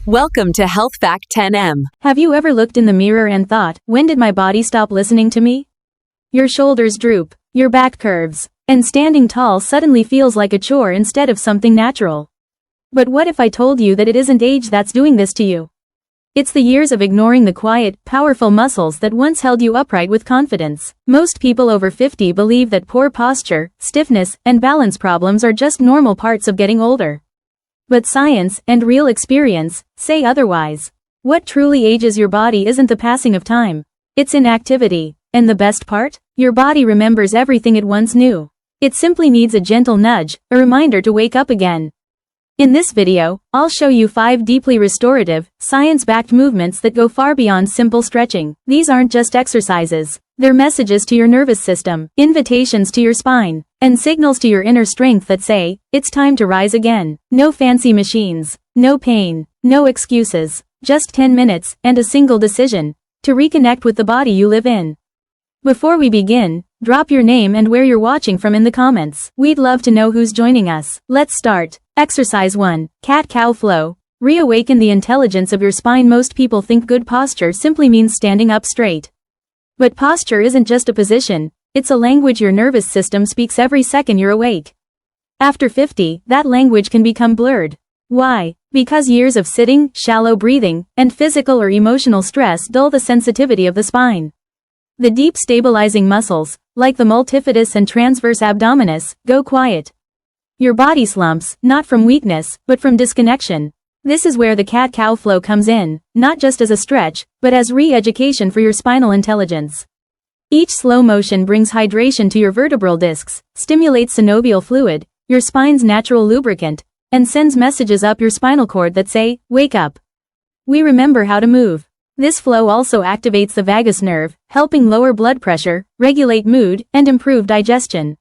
Welcome to Health Fact 10M. Have you ever looked in the mirror and thought, when did my body stop listening to me? Your shoulders droop, your back curves, and standing tall suddenly feels like a chore instead of something natural. But what if I told you that it isn't age that's doing this to you? It's the years of ignoring the quiet, powerful muscles that once held you upright with confidence. Most people over 50 believe that poor posture, stiffness, and balance problems are just normal parts of getting older. But science and real experience say otherwise. What truly ages your body isn't the passing of time. It's inactivity. And the best part? Your body remembers everything it once knew. It simply needs a gentle nudge, a reminder to wake up again. In this video, I'll show you 5 deeply restorative, science-backed movements that go far beyond simple stretching. These aren't just exercises. They're messages to your nervous system, invitations to your spine, and signals to your inner strength that say, it's time to rise again. No fancy machines, no pain, no excuses, just 10 minutes and a single decision to reconnect with the body you live in. Before we begin, drop your name and where you're watching from in the comments. We'd love to know who's joining us. Let's start. Exercise 1. Cat-cow flow. Reawaken the intelligence of your spine. Most people think good posture simply means standing up straight. But posture isn't just a position, it's a language your nervous system speaks every second you're awake. After 50, that language can become blurred. Why? Because years of sitting, shallow breathing, and physical or emotional stress dull the sensitivity of the spine. The deep stabilizing muscles, like the multifidus and transverse abdominis, go quiet. Your body slumps, not from weakness, but from disconnection. This is where the cat-cow flow comes in, not just as a stretch, but as re-education for your spinal intelligence. Each slow motion brings hydration to your vertebral discs, stimulates synovial fluid, your spine's natural lubricant, and sends messages up your spinal cord that say, wake up. We remember how to move. This flow also activates the vagus nerve, helping lower blood pressure, regulate mood, and improve digestion.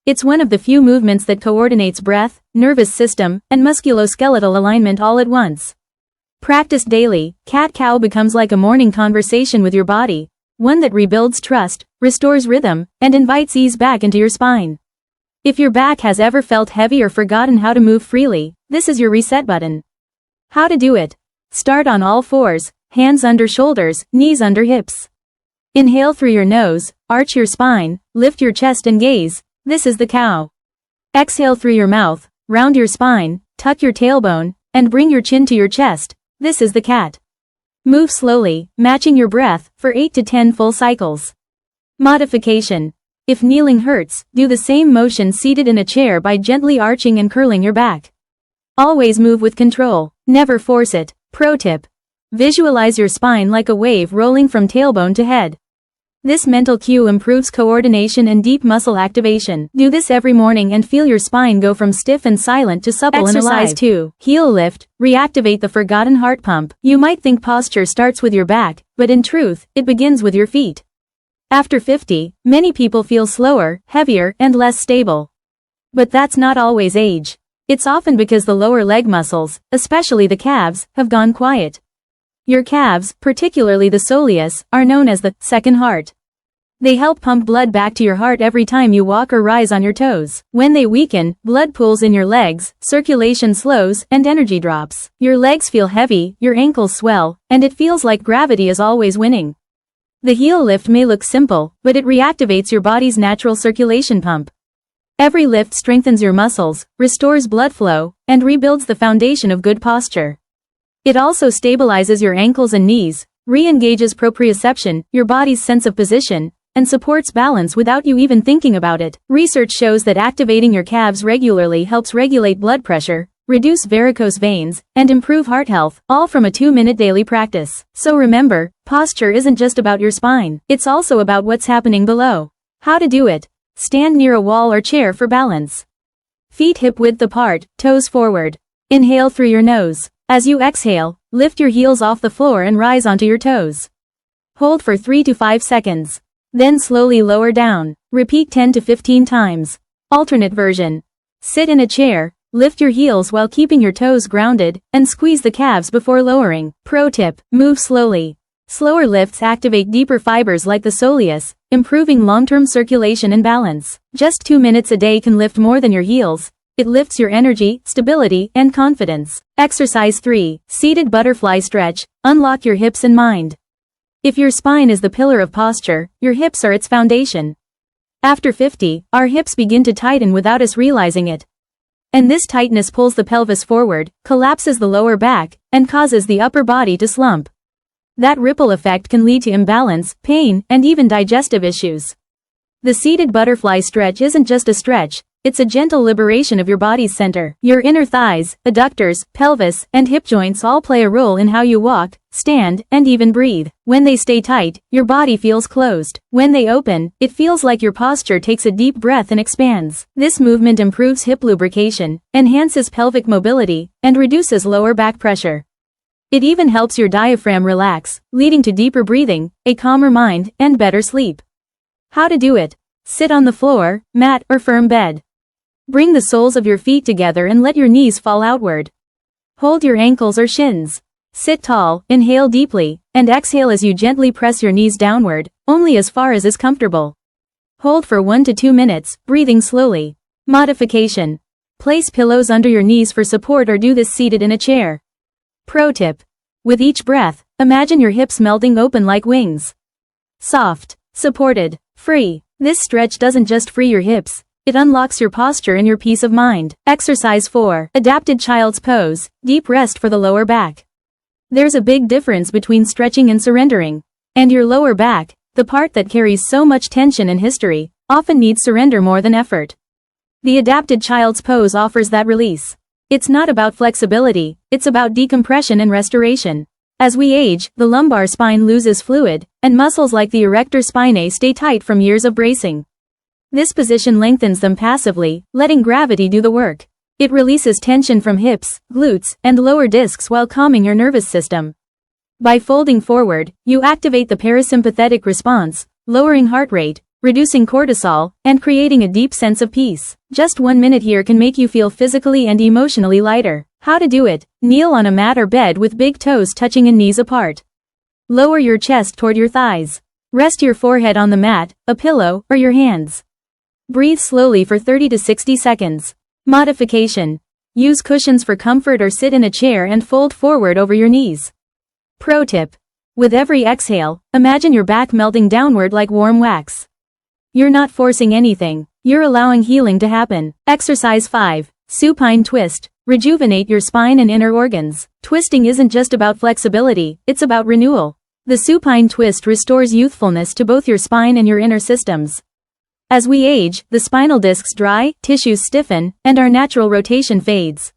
It's one of the few movements that coordinates breath, nervous system, and musculoskeletal alignment all at once. Practiced daily, cat-cow becomes like a morning conversation with your body, one that rebuilds trust, restores rhythm, and invites ease back into your spine. If your back has ever felt heavy or forgotten how to move freely, this is your reset button. How to do it? Start on all fours, hands under shoulders, knees under hips. Inhale through your nose, arch your spine, lift your chest and gaze. This is the cow. Exhale through your mouth, round your spine, tuck your tailbone, and bring your chin to your chest. This is the cat. Move slowly, matching your breath, for 8 to 10 full cycles. Modification. If kneeling hurts, do the same motion seated in a chair by gently arching and curling your back. Always move with control, never force it. Pro tip. Visualize your spine like a wave rolling from tailbone to head. This mental cue improves coordination and deep muscle activation. Do this every morning and feel your spine go from stiff and silent to supple and alive. Exercise 2. Heel lift. Reactivate the forgotten heart pump. You might think posture starts with your back, but in truth, it begins with your feet. After 50, many people feel slower, heavier, and less stable. But that's not always age. It's often because the lower leg muscles, especially the calves, have gone quiet. Your calves, particularly the soleus, are known as the second heart. They help pump blood back to your heart every time you walk or rise on your toes. When they weaken, blood pools in your legs, circulation slows, and energy drops. Your legs feel heavy, your ankles swell, and it feels like gravity is always winning. The heel lift may look simple, but it reactivates your body's natural circulation pump. Every lift strengthens your muscles, restores blood flow, and rebuilds the foundation of good posture. It also stabilizes your ankles and knees, re-engages proprioception, your body's sense of position, and supports balance without you even thinking about it. Research shows that activating your calves regularly helps regulate blood pressure, reduce varicose veins, and improve heart health, all from a 2-minute daily practice. So remember, posture isn't just about your spine, it's also about what's happening below. How to do it? Stand near a wall or chair for balance. Feet hip-width apart, toes forward. Inhale through your nose. As you exhale, lift your heels off the floor and rise onto your toes. Hold for 3 to 5 seconds. Then slowly lower down. Repeat 10 to 15 times. Alternate version. Sit in a chair, lift your heels while keeping your toes grounded, and squeeze the calves before lowering. Pro tip, move slowly. Slower lifts activate deeper fibers like the soleus, improving long-term circulation and balance. Just 2 minutes a day can lift more than your heels, It lifts your energy, stability, and confidence. Exercise 3. Seated butterfly stretch. Unlock your hips and mind. If your spine is the pillar of posture, your hips are its foundation. After 50, our hips begin to tighten without us realizing it. And this tightness pulls the pelvis forward, collapses the lower back, and causes the upper body to slump. That ripple effect can lead to imbalance, pain, and even digestive issues. The seated butterfly stretch isn't just a stretch, it's a gentle liberation of your body's center. Your inner thighs, adductors, pelvis, and hip joints all play a role in how you walk, stand, and even breathe. When they stay tight, your body feels closed. When they open, it feels like your posture takes a deep breath and expands. This movement improves hip lubrication, enhances pelvic mobility, and reduces lower back pressure. It even helps your diaphragm relax, leading to deeper breathing, a calmer mind, and better sleep. How to do it? Sit on the floor, mat, or firm bed. Bring the soles of your feet together and let your knees fall outward. Hold your ankles or shins. Sit tall, inhale deeply, and exhale as you gently press your knees downward, only as far as is comfortable. Hold for 1 to 2 minutes, breathing slowly. Modification. Place pillows under your knees for support or do this seated in a chair. Pro tip. With each breath, imagine your hips melting open like wings. Soft, supported, free. This stretch doesn't just free your hips, it unlocks your posture and your peace of mind. Exercise 4. Adapted child's pose, deep rest for the lower back. There's a big difference between stretching and surrendering. And your lower back, the part that carries so much tension and history, often needs surrender more than effort. The adapted child's pose offers that release. It's not about flexibility, it's about decompression and restoration. As we age, the lumbar spine loses fluid, and muscles like the erector spinae stay tight from years of bracing. This position lengthens them passively, letting gravity do the work. It releases tension from hips, glutes, and lower discs while calming your nervous system. By folding forward, you activate the parasympathetic response, lowering heart rate, reducing cortisol, and creating a deep sense of peace. Just 1 minute here can make you feel physically and emotionally lighter. How to do it? Kneel on a mat or bed with big toes touching and knees apart. Lower your chest toward your thighs. Rest your forehead on the mat, a pillow, or your hands. Breathe slowly for 30 to 60 seconds. Modification. Use cushions for comfort or sit in a chair and fold forward over your knees. Pro tip. With every exhale, imagine your back melting downward like warm wax. You're not forcing anything, you're allowing healing to happen. Exercise 5. Supine twist. Rejuvenate your spine and inner organs. Twisting isn't just about flexibility, it's about renewal. The supine twist restores youthfulness to both your spine and your inner systems. As we age, the spinal discs dry, tissues stiffen, and our natural rotation fades.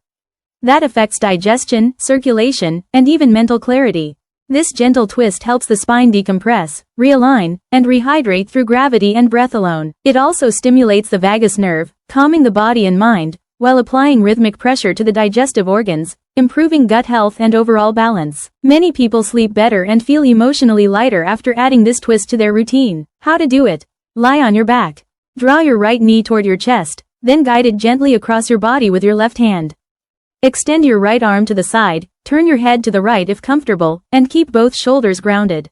That affects digestion, circulation, and even mental clarity. This gentle twist helps the spine decompress, realign, and rehydrate through gravity and breath alone. It also stimulates the vagus nerve, calming the body and mind, while applying rhythmic pressure to the digestive organs, improving gut health and overall balance. Many people sleep better and feel emotionally lighter after adding this twist to their routine. How to do it? Lie on your back. Draw your right knee toward your chest, then guide it gently across your body with your left hand. Extend your right arm to the side, turn your head to the right if comfortable, and keep both shoulders grounded.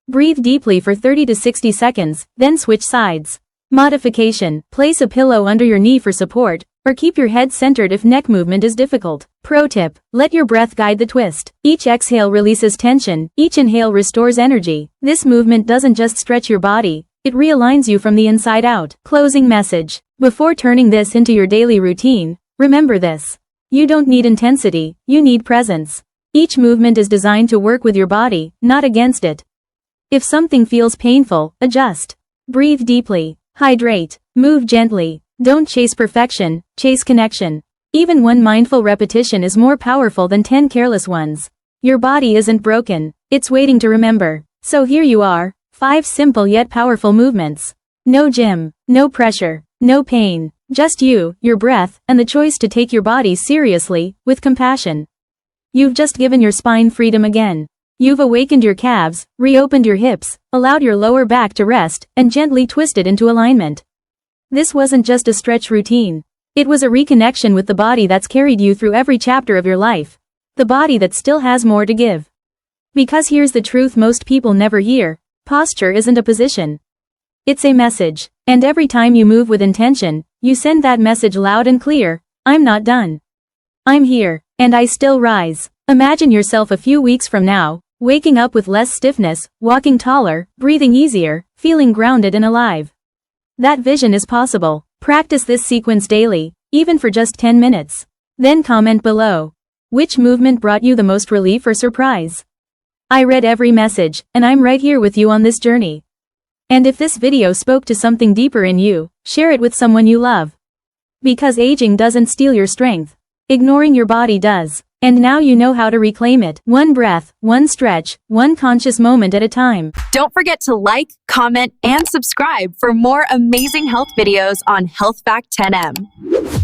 Breathe deeply for 30 to 60 seconds, then switch sides. Modification. Place a pillow under your knee for support, or keep your head centered if neck movement is difficult. Pro tip. Let your breath guide the twist. Each exhale releases tension, each inhale restores energy. This movement doesn't just stretch your body, it realigns you from the inside out. Closing message. Before turning this into your daily routine, remember this. You don't need intensity, you need presence. Each movement is designed to work with your body, not against it. If something feels painful, adjust. Breathe deeply. Hydrate. Move gently. Don't chase perfection, chase connection. Even one mindful repetition is more powerful than 10 careless ones. Your body isn't broken, it's waiting to remember. So here you are, 5 simple yet powerful movements. No gym, no pressure, no pain, just you, your breath, and the choice to take your body seriously, with compassion. You've just given your spine freedom again. You've awakened your calves, reopened your hips, allowed your lower back to rest, and gently twisted into alignment. This wasn't just a stretch routine. It was a reconnection with the body that's carried you through every chapter of your life. The body that still has more to give. Because here's the truth most people never hear. Posture isn't a position. It's a message. And every time you move with intention, you send that message loud and clear. I'm not done. I'm here, and I still rise. Imagine yourself a few weeks from now, waking up with less stiffness, walking taller, breathing easier, feeling grounded and alive. That vision is possible. Practice this sequence daily, even for just 10 minutes. Then comment below. Which movement brought you the most relief or surprise? I read every message, and I'm right here with you on this journey. And if this video spoke to something deeper in you, share it with someone you love. Because aging doesn't steal your strength. Ignoring your body does. And now you know how to reclaim it. One breath, one stretch, one conscious moment at a time. Don't forget to like, comment, and subscribe for more amazing health videos on Health Fact 10M.